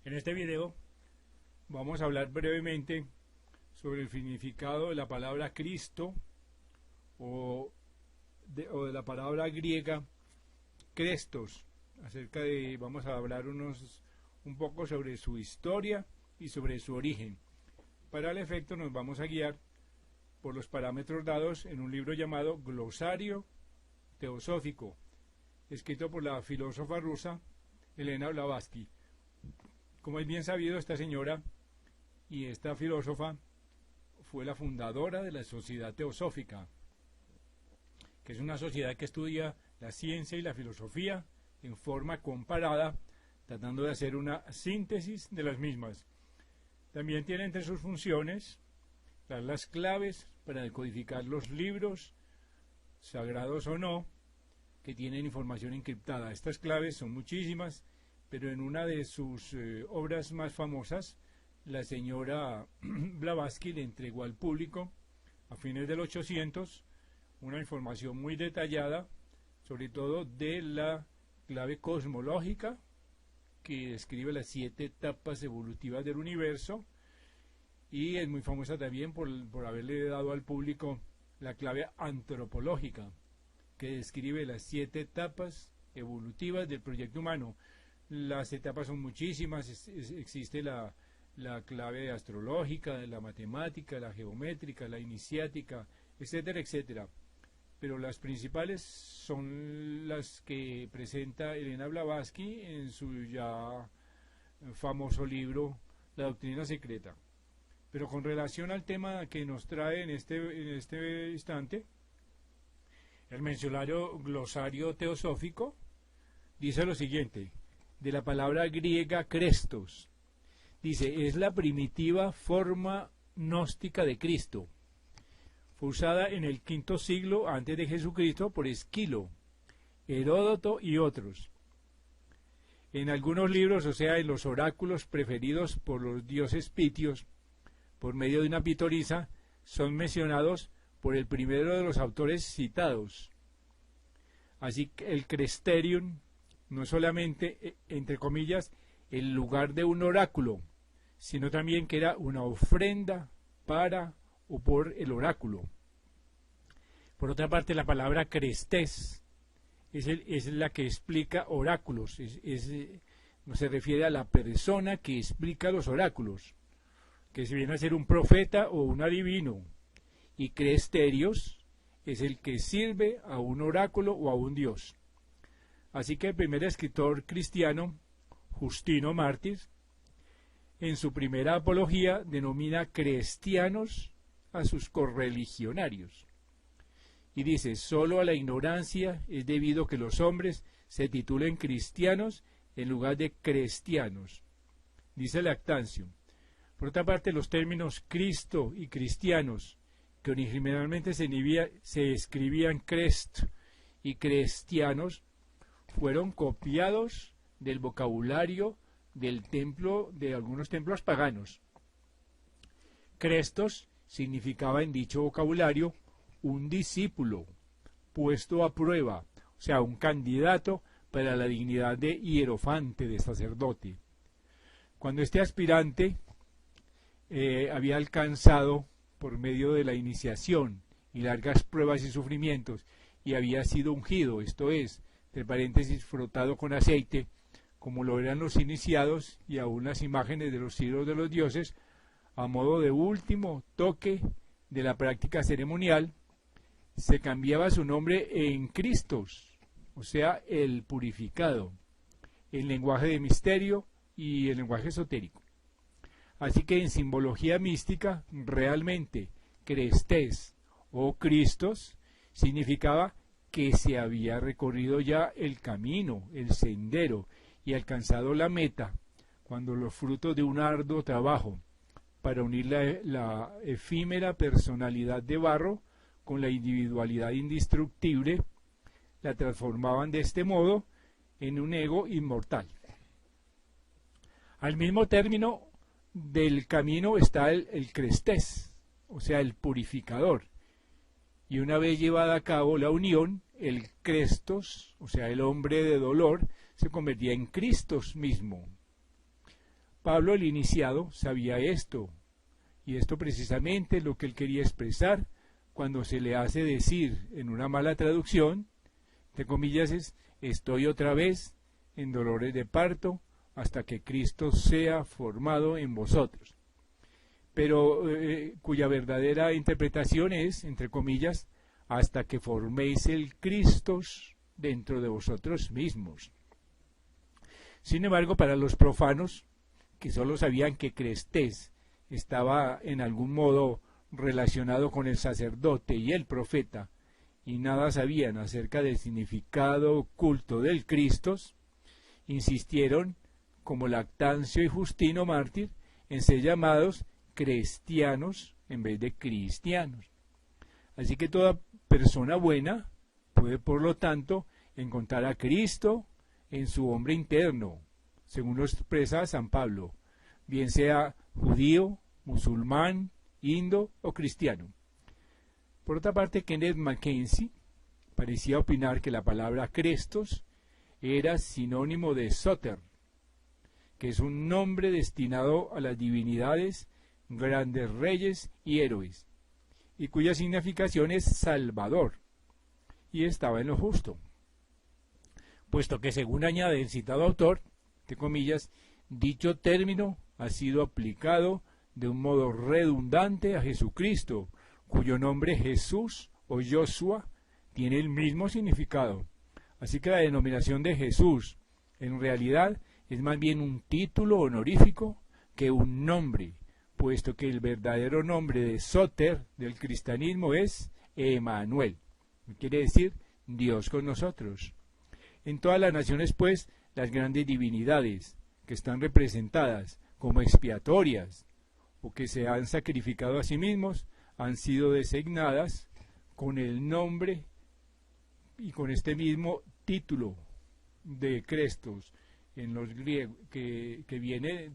En este video vamos a hablar brevemente sobre el significado de la palabra Cristo o de la palabra griega Krestos. Vamos a hablar un poco sobre su historia y sobre su origen. Para el efecto nos vamos a guiar por los parámetros dados en un libro llamado Glosario Teosófico, escrito por la filósofa rusa Elena Blavatsky. Como es bien sabido, esta señora y esta filósofa fue la fundadora de la Sociedad Teosófica, que es una sociedad que estudia la ciencia y la filosofía en forma comparada, tratando de hacer una síntesis de las mismas. También tiene entre sus funciones dar las claves para decodificar los libros, sagrados o no, que tienen información encriptada. Estas claves son muchísimas, pero en una de sus obras más famosas, la señora Blavatsky le entregó al público, a fines del 800, una información muy detallada, sobre todo de la clave cosmológica, que describe las 7 etapas evolutivas del universo, y es muy famosa también por haberle dado al público la clave antropológica, que describe las 7 etapas evolutivas del proyecto humano. Las etapas son muchísimas, existe la clave astrológica, la matemática, la geométrica, la iniciática, etcétera, etcétera. Pero las principales son las que presenta Elena Blavatsky en su ya famoso libro La Doctrina Secreta. Pero con relación al tema que nos trae en este instante, el mencionario Glosario Teosófico dice lo siguiente, de la palabra griega Krestos. Dice, es la primitiva forma gnóstica de Cristo. Fue usada en el V siglo antes de Jesucristo por Esquilo, Heródoto y otros. En algunos libros, o sea, en los oráculos preferidos por los dioses pitios, por medio de una pitorisa, son mencionados por el primero de los autores citados. Así que el Cresterium no solamente, entre comillas, el lugar de un oráculo, sino también que era una ofrenda para o por el oráculo. Por otra parte, la palabra crestés es la que explica oráculos, no se refiere a la persona que explica los oráculos, que se viene a ser un profeta o un adivino, y cresterios es el que sirve a un oráculo o a un dios. Así que el primer escritor cristiano, Justino Mártir, en su primera apología denomina cristianos a sus correligionarios. Y dice, solo a la ignorancia es debido que los hombres se titulen cristianos en lugar de cristianos. Dice Lactancio. Por otra parte, los términos Cristo y cristianos, que originalmente se escribían crest y cristianos, fueron copiados del vocabulario de algunos templos paganos. Crestos significaba en dicho vocabulario un discípulo puesto a prueba, o sea, un candidato para la dignidad de hierofante, de sacerdote. Cuando este aspirante había alcanzado, por medio de la iniciación y largas pruebas y sufrimientos, y había sido ungido, esto es, entre paréntesis, frotado con aceite, como lo eran los iniciados y aún las imágenes de los ídolos de los dioses, a modo de último toque de la práctica ceremonial, se cambiaba su nombre en Cristos, o sea, el purificado, el lenguaje de misterio y el lenguaje esotérico. Así que en simbología mística, realmente, Crestés o Cristos significaba que se había recorrido ya el camino, el sendero, y alcanzado la meta, cuando los frutos de un arduo trabajo para unir la efímera personalidad de barro con la individualidad indestructible, la transformaban de este modo en un ego inmortal. Al mismo término del camino está el crestés, o sea, el purificador, y una vez llevada a cabo la unión, el crestos, o sea, el hombre de dolor, se convertía en Cristos mismo. Pablo el iniciado sabía esto, y esto precisamente es lo que él quería expresar cuando se le hace decir en una mala traducción, entre comillas, es: estoy otra vez en dolores de parto hasta que Cristo sea formado en vosotros. Pero cuya verdadera interpretación es, entre comillas, hasta que forméis el Cristo dentro de vosotros mismos. Sin embargo, para los profanos, que solo sabían que Crestés estaba en algún modo relacionado con el sacerdote y el profeta, y nada sabían acerca del significado oculto del Cristo, insistieron, como Lactancio y Justino Mártir, en ser llamados cristianos en vez de cristianos. Así que toda persona buena puede, por lo tanto, encontrar a Cristo en su hombre interno, según lo expresa San Pablo, bien sea judío, musulmán, indo o cristiano. Por otra parte, Kenneth Mackenzie parecía opinar que la palabra Crestos era sinónimo de Soter, que es un nombre destinado a las divinidades, grandes reyes y héroes, y cuya significación es Salvador, y estaba en lo justo, puesto que, según añade el citado autor, entre comillas, dicho término ha sido aplicado de un modo redundante a Jesucristo, cuyo nombre Jesús o Joshua tiene el mismo significado. Así que la denominación de Jesús en realidad es más bien un título honorífico que un nombre, puesto que el verdadero nombre de Soter del cristianismo es Emanuel, quiere decir Dios con nosotros. En todas las naciones, pues, las grandes divinidades que están representadas como expiatorias o que se han sacrificado a sí mismos han sido designadas con el nombre y con este mismo título de Crestos en los griegos, que viene